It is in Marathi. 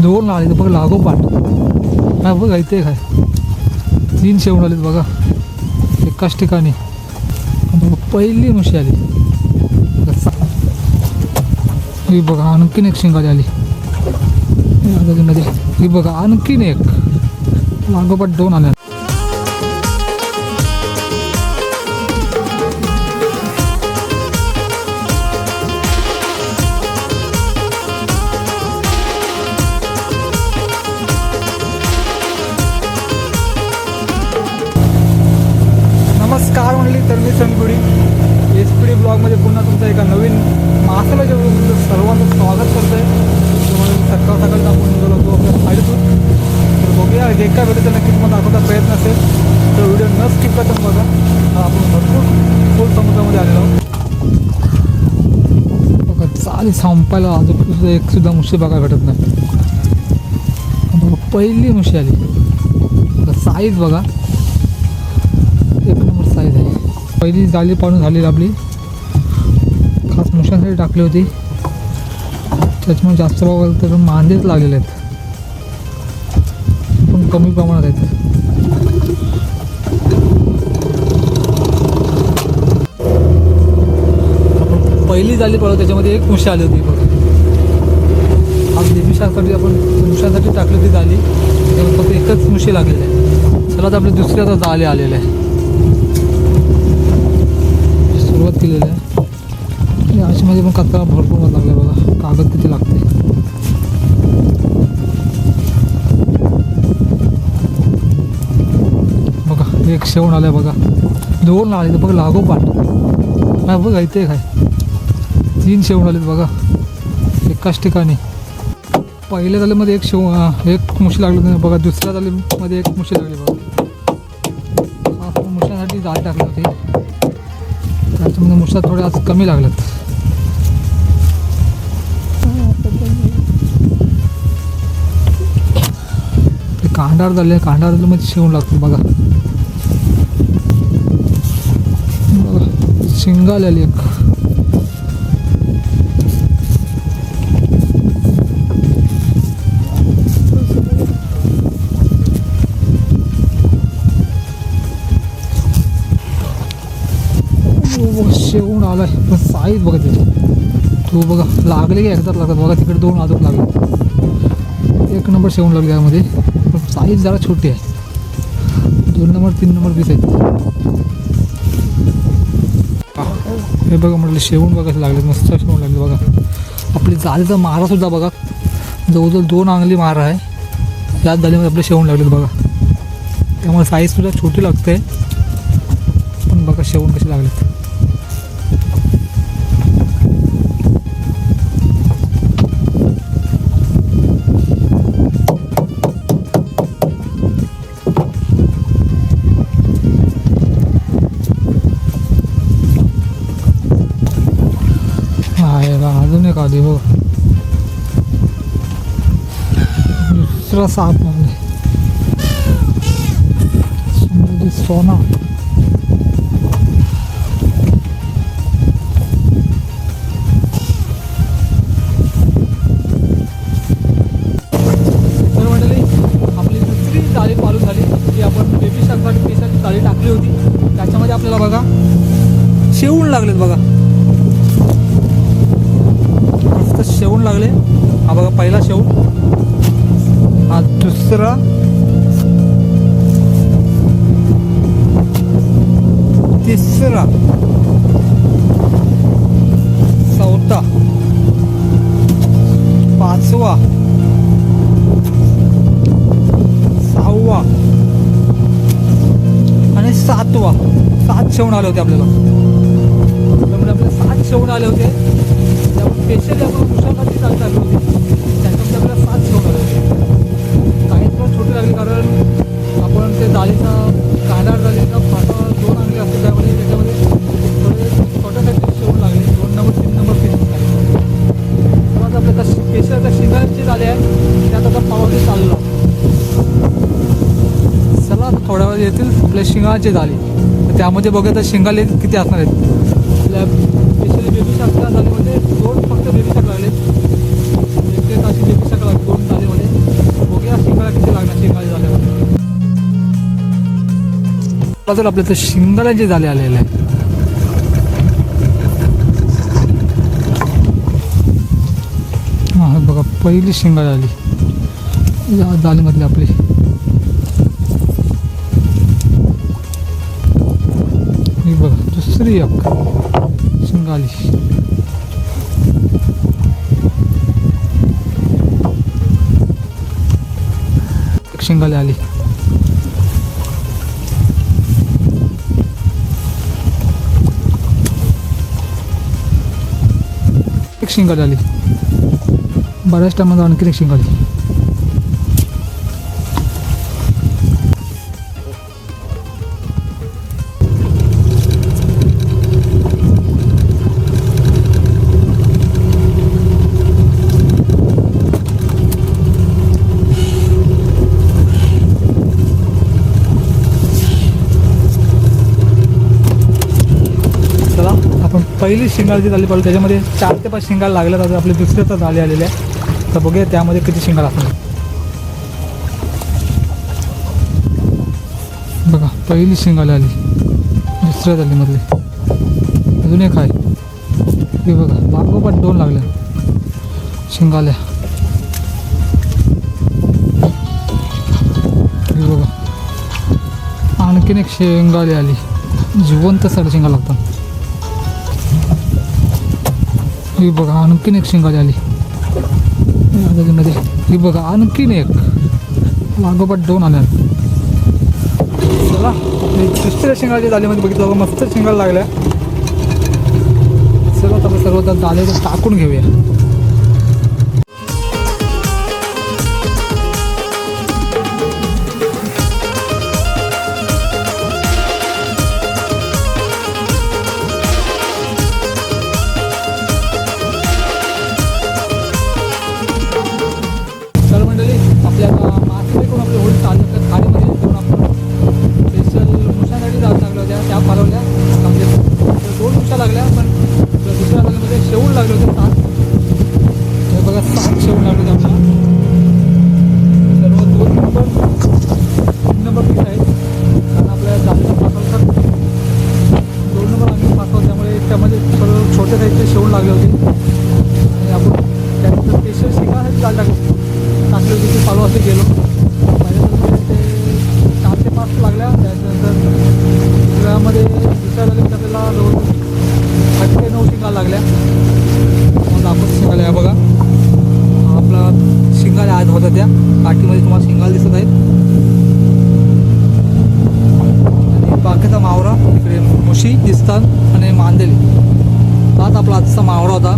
दोन आले बघ लागोपाठ. काय बघा इथे काय 3 शेवण आलेत बघा एकाच ठिकाणी. पहिली म्हशी आली ही बघा. आणखीन एक शिंगाली आली ही बघा. आणखीन एक लागोपाठ 2 आल्या. नमस्कार म्हणली तर मी संगुडी SPD ब्लॉगमध्ये पुन्हा तुमचं एका नवीन मासाला सर्वांचं स्वागत करतो आहे. त्यामुळे सकाळ सकाळी आपण निघालो होतो आपल्या साईडतून. तर बघूया जे काय भेटतं नक्कीच मला दाखवता प्रयत्न असेल तर व्हिडिओ न स्किप करता बघा. आपण भरपूर खोल समुद्रामध्ये आलेलो आहोत बघा. चाली संपायला अजून एक सुद्धा मुशी बघा भेटत नाही. पहिली मुशी आली बघा. साईज बघा एक नंबर साईज आहे. पहिली जाळी पाडून झालेली आपली खास मुशांसाठी टाकली होती. त्याच्यामुळे जास्त बघायला तर मांदेच लागलेले आहेत पण कमी प्रमाणात आहेत. आपण पहिली जाळी पाडू त्याच्यामध्ये एक मुशी आली होती बघा. आज देवीशासाठी आपण मुशांसाठी टाकली होती जाळी. त्याच्यामध्ये फक्त एकच मुशी लागलेली आहे. चला तर आपल्या दुसऱ्या आता जाळी आलेल्या आहे. सुरुवात केलेली आहे. याच्यामध्ये पण कचरा भरपूर लागला बघा. कागद किती लागते बघा. एक शेवण आलं बघा. 2 आले बघा लागोपाठ. काय बघा इथे काय 3 शेवण आलेत बघा एकाच ठिकाणी. पहिल्या जाळीमध्ये एक मुशी लागली बघा. दुसऱ्या जाळीमध्ये एक मुशी लागली बघा. खास मुशासाठी जाळी टाकली होती त्याच्यामध्ये मुशा थोड्या आज कमी लागल्यात. कांडार झाले. कांडार मध्ये शेवण लागतो बघा. शिंगाल आली एक. शेवण आलाय पण साईज बघा त्याची. तो बघा लागले की एकदाच लागतात बघा. तिकडे 2 अजून लागले. एक नंबर शेवण लागले त्यामध्ये पण साईज जरा छोटी आहे. 2 नंबर 3 नंबर पीस आहेत. हे बघा म्हटलं शेवण बघा लागले. मस्त शेवण लागले बघा. आपली जाळीचा मारा सुद्धा बघा जवळजवळ 2 अंगली मारा आहे. याच जाळीमध्ये आपले शेवण लागलेत बघा. त्यामुळे साईज सुद्धा छोटी लागते पण बघा शेवण कसे लागलेत. अजून एक आली बघ. दुसरा साप म्हणजे सोना. तर म्हटली आपली दुसरी जाळी चालू झाली जी आपण बेबी शाकसाठी जाळी टाकली होती. त्याच्यामध्ये आपल्याला बघा शेवण लागलेत बघा. शेवण लागले. हा बघा पहिला शेवण. हा दुसरा. तिसरा. चौथा. 5वा. 6वा आणि 7वा. 7 शेवण आले होते आपल्याला. त्यामुळे आपल्याला 7 शेवण आले होते. स्पेशली आपण मुशासाठी जाळी टाकली होती त्याच्यामध्ये आपल्याला 7 शेवण आले होते. काही थोडं छोटी लागली कारण आपण ते जाळीचा कांडार जाळीचा फाटा 2 अंगली असतो त्यामध्ये त्याच्यामध्ये थोडे छोट्यासाठी शेवण लागले. 2 नंबर 3 नंबर पीस लागले. तर आपल्याला स्पेशल आता शिंगाची जाळी आहे त्यात आता पावली चाललो. चला आता थोड्या वेळ येतील आपल्या शिंगाची जाळी. त्यामध्ये बघा तर शिंगाले किती असणार आहेत. आपल्या स्पेशली बेबी शाकच्या जाळीमध्ये 2 फक्त बेबी शाक लागले. एक अशी बेबी शाक लागले 2 जाळीमध्ये. बाजूला आपल्या तर शिंगाड्यांचे जाळे आलेले आहे. हा बघा पहिली शिंगाडी आली या जाळीमधली आपली. ही बघा दुसरी एक शिंगाली. एक शिंगाली आली. एक शिंगाली आली. बऱ्याच टायमाला आणखी एक शिंगाली. चला आपण पहिली शिंगाल जी झाली पाहिजे त्याच्यामध्ये 4 ते 5 शिंगाल लागल्या तर आपले दुसरे तर झाले आलेले आहे. तर बघूया त्यामध्ये किती शिंगाल असणार. बघा पहिली शिंगाल आली दुसऱ्या जाळीमधली. अजून एक आहे. हे बघा लागोपाठ 2 लागल्या शिंगाल्या. हे बघा आणखीन एक शिंगाली आली. जिवंत सगळं शिंगा लागतात. ही बघा आणखीन एक शिंगाली आली मध्ये. ही बघा आणखीन एक लागोपाठ 2 आल्या. चला दुसऱ्या शिंगाच्या जाळीमध्ये बघितलं बघा मस्त शिंगाला लागल्या. सर्वात आपण सर्व जाळे टाकून घेऊया. तर मंडळी आपल्या मासे करून आपले होळी चालू तर खाडीमध्ये जाऊन आपण स्पेशल मुशासाठी जात लागल्या होत्या त्या पालवल्या. म्हणजे 2 मुशा लागल्या पण दुसऱ्या जागेमध्ये शेवून लागले होते 7. हे बघा 7 शेवून लागले होते आपल्याला. सर्व 2 नंबर 3 नंबर पीस आहेत कारण आपल्या जाळीचा फासाल तर 2 नंबर आम्ही फासतो त्यामुळे त्यामध्ये सर्व छोटे साईजचे शेवून लागले होते. आणि आपण त्यानंतर स्पेशल शिकासाठी जाळ टाकले होते की चालू असे गेलो. माझ्याकडे ते 4 ते 5 लागल्या. त्याच्यानंतर दुसऱ्यामध्ये दुसऱ्या जाळीमध्ये आपल्याला जवळ 8 ते 9 शिंगा लागल्या. मग आपण शिंगाल्या बघा आपला शिंगाल्या आज होत्या त्या काठीमध्ये तुम्हाला शिंगाल दिसत आहेत. आणि बाकीचा मावरा इकडे मुशी दिसतात आणि मांदेली. हाच आपला आजचा मावरा होता.